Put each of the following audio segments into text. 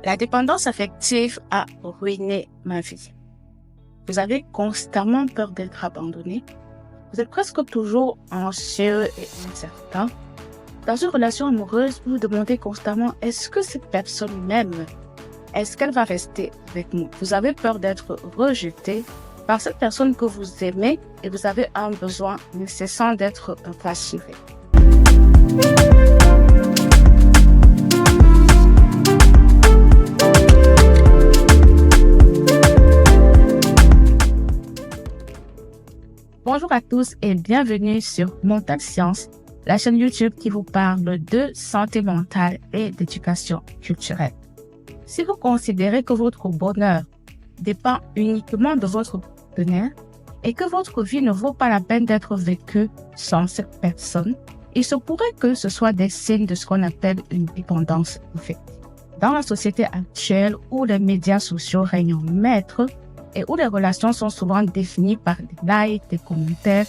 La dépendance affective a ruiné ma vie. Vous avez constamment peur d'être abandonné. Vous êtes presque toujours anxieux et incertain. Dans une relation amoureuse, vous vous demandez constamment, est-ce que cette personne m'aime? Est-ce qu'elle va rester avec nous? Vous avez peur d'être rejeté par cette personne que vous aimez et vous avez un besoin incessant d'être rassuré. Bonjour à tous et bienvenue sur Mental Science, la chaîne YouTube qui vous parle de santé mentale et d'éducation culturelle. Si vous considérez que votre bonheur dépend uniquement de votre partenaire et que votre vie ne vaut pas la peine d'être vécue sans cette personne, il se pourrait que ce soit des signes de ce qu'on appelle une dépendance affective. Dans la société actuelle où les médias sociaux règnent en maître, et où les relations sont souvent définies par des likes, des commentaires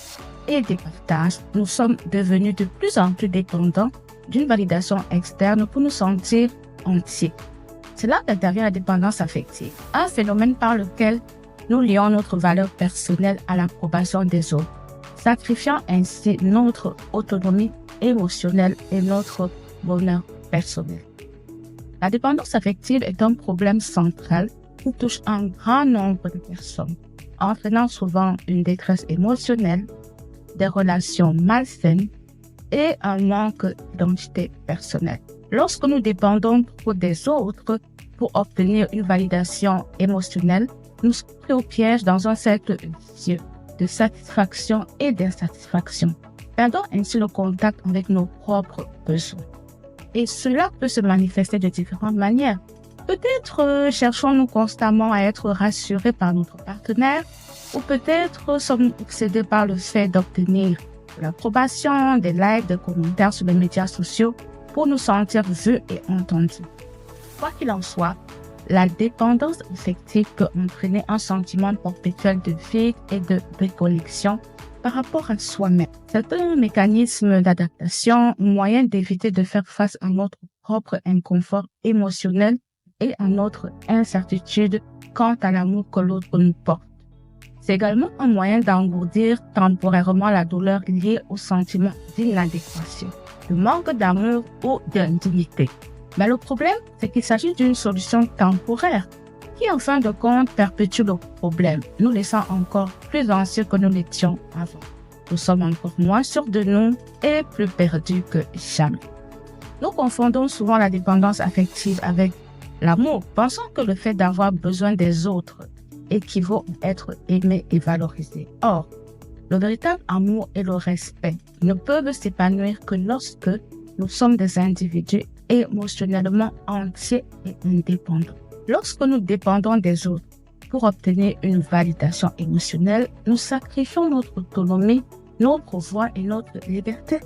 et des partages, nous sommes devenus de plus en plus dépendants d'une validation externe pour nous sentir entiers. C'est là qu'intervient la dépendance affective, un phénomène par lequel nous lions notre valeur personnelle à l'approbation des autres, sacrifiant ainsi notre autonomie émotionnelle et notre bonheur personnel. La dépendance affective est un problème central qui touche un grand nombre de personnes, entraînant souvent une détresse émotionnelle, des relations malsaines et un manque d'identité personnelle. Lorsque nous dépendons trop des autres pour obtenir une validation émotionnelle, nous sommes pris au piège dans un cercle vicieux de satisfaction et d'insatisfaction, perdant ainsi le contact avec nos propres besoins. Et cela peut se manifester de différentes manières. Peut-être cherchons-nous constamment à être rassurés par notre partenaire ou peut-être sommes-nous obsédés par le fait d'obtenir de l'approbation, des likes, des commentaires sur les médias sociaux pour nous sentir vus et entendus. Quoi qu'il en soit, la dépendance affective peut entraîner un sentiment perpétuel de vide et de déconnexion par rapport à soi-même. C'est un mécanisme d'adaptation, un moyen d'éviter de faire face à notre propre inconfort émotionnel et à notre incertitude quant à l'amour que l'autre nous porte. C'est également un moyen d'engourdir temporairement la douleur liée au sentiment d'inadéquation, de manque d'amour ou d'indignité. Mais le problème, c'est qu'il s'agit d'une solution temporaire qui, en fin de compte, perpétue le problème, nous laissant encore plus anxieux que nous l'étions avant. Nous sommes encore moins sûrs de nous et plus perdus que jamais. Nous confondons souvent la dépendance affective avec l'amour, pensant que le fait d'avoir besoin des autres équivaut à être aimé et valorisé. Or, le véritable amour et le respect ne peuvent s'épanouir que lorsque nous sommes des individus émotionnellement entiers et indépendants. Lorsque nous dépendons des autres pour obtenir une validation émotionnelle, nous sacrifions notre autonomie, notre voix et notre liberté.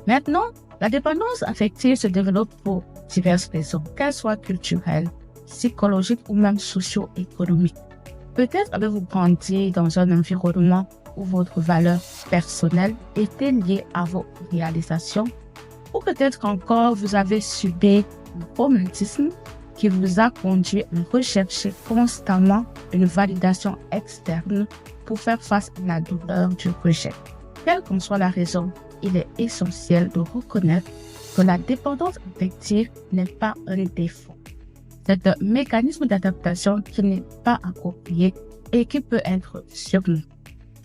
Maintenant, la dépendance affective se développe pour diverses raisons, qu'elles soient culturelles, psychologiques ou même socio-économiques. Peut-être avez-vous grandi dans un environnement où votre valeur personnelle était liée à vos réalisations, ou peut-être encore vous avez subi un traumatisme qui vous a conduit à rechercher constamment une validation externe pour faire face à la douleur du rejet. Quelle qu'en soit la raison, il est essentiel de reconnaître que la dépendance affective n'est pas un défaut. C'est un mécanisme d'adaptation qui n'est pas approprié et qui peut être sur nous.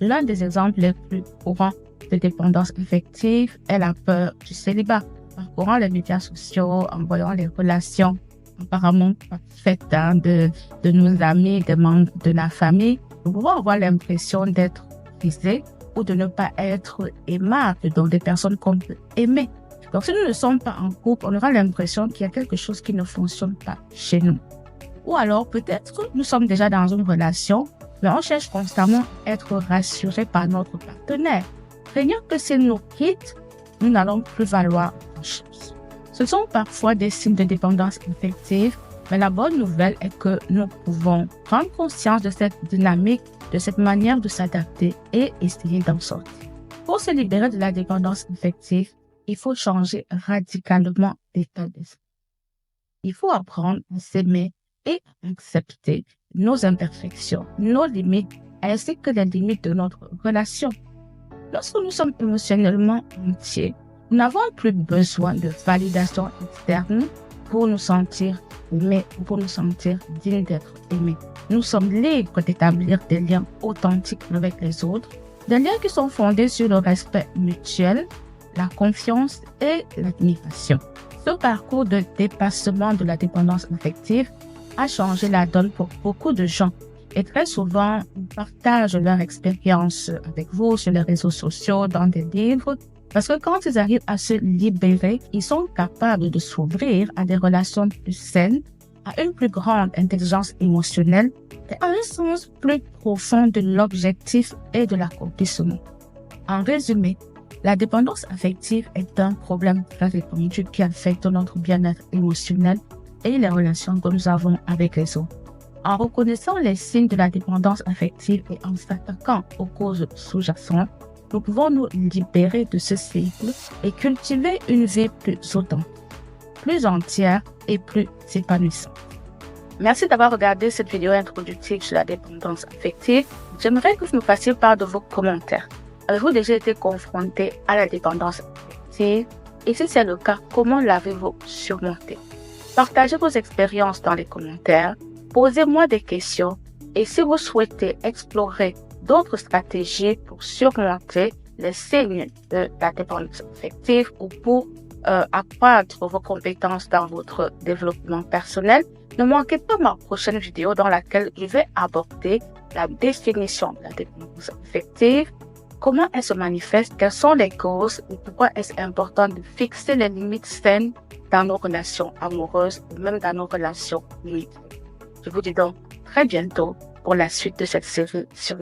L'un des exemples les plus courants de dépendance affective est la peur du célibat. Parcourant les médias sociaux, en voyant les relations apparemment parfaites de nos amis, des membres de la famille, nous pouvons avoir l'impression d'être brisés ou de ne pas être aimables, donc des personnes qu'on peut aimer. Donc, si nous ne sommes pas en couple, on aura l'impression qu'il y a quelque chose qui ne fonctionne pas chez nous. Ou alors, peut-être, nous sommes déjà dans une relation, mais on cherche constamment à être rassuré par notre partenaire. Craignant que s'il nous quitte, nous n'allons plus valoir grand-chose. Ce sont parfois des signes de dépendance affective, mais la bonne nouvelle est que nous pouvons prendre conscience de cette dynamique, de cette manière de s'adapter et essayer d'en sortir. Pour se libérer de la dépendance affective, il faut changer radicalement d'état d'esprit. il faut apprendre à s'aimer et à accepter nos imperfections, nos limites, ainsi que les limites de notre relation. Lorsque nous sommes émotionnellement entiers, nous n'avons plus besoin de validation externe pour nous sentir aimés ou pour nous sentir dignes d'être aimés. Nous sommes libres d'établir des liens authentiques avec les autres, des liens qui sont fondés sur le respect mutuel, la confiance et l'admiration. Ce parcours de dépassement de la dépendance affective a changé la donne pour beaucoup de gens. Et très souvent, ils partagent leur expérience avec vous sur les réseaux sociaux, dans des livres, parce que quand ils arrivent à se libérer, ils sont capables de s'ouvrir à des relations plus saines, à une plus grande intelligence émotionnelle et à un sens plus profond de l'objectif et de l'accomplissement. En résumé, la dépendance affective est un problème très répandu qui affecte notre bien-être émotionnel et les relations que nous avons avec les autres. En reconnaissant les signes de la dépendance affective et en s'attaquant aux causes sous-jacentes, nous pouvons nous libérer de ce cycle et cultiver une vie plus authentique, plus entière et plus épanouissante. Merci d'avoir regardé cette vidéo introductive sur la dépendance affective. J'aimerais que vous me fassiez part de vos commentaires. Avez-vous déjà été confronté à la dépendance affective? Et si c'est le cas, comment l'avez-vous surmonté? Partagez vos expériences dans les commentaires. Posez-moi des questions. Et si vous souhaitez explorer d'autres stratégies pour surmonter les signes de la dépendance affective ou pour accroître vos compétences dans votre développement personnel, ne manquez pas ma prochaine vidéo dans laquelle je vais aborder la définition de la dépendance affective, comment elle se manifeste, quelles sont les causes et pourquoi est-ce important de fixer les limites saines dans nos relations amoureuses ou même dans nos relations mutuelles. Je vous dis donc très bientôt pour la suite de cette série sur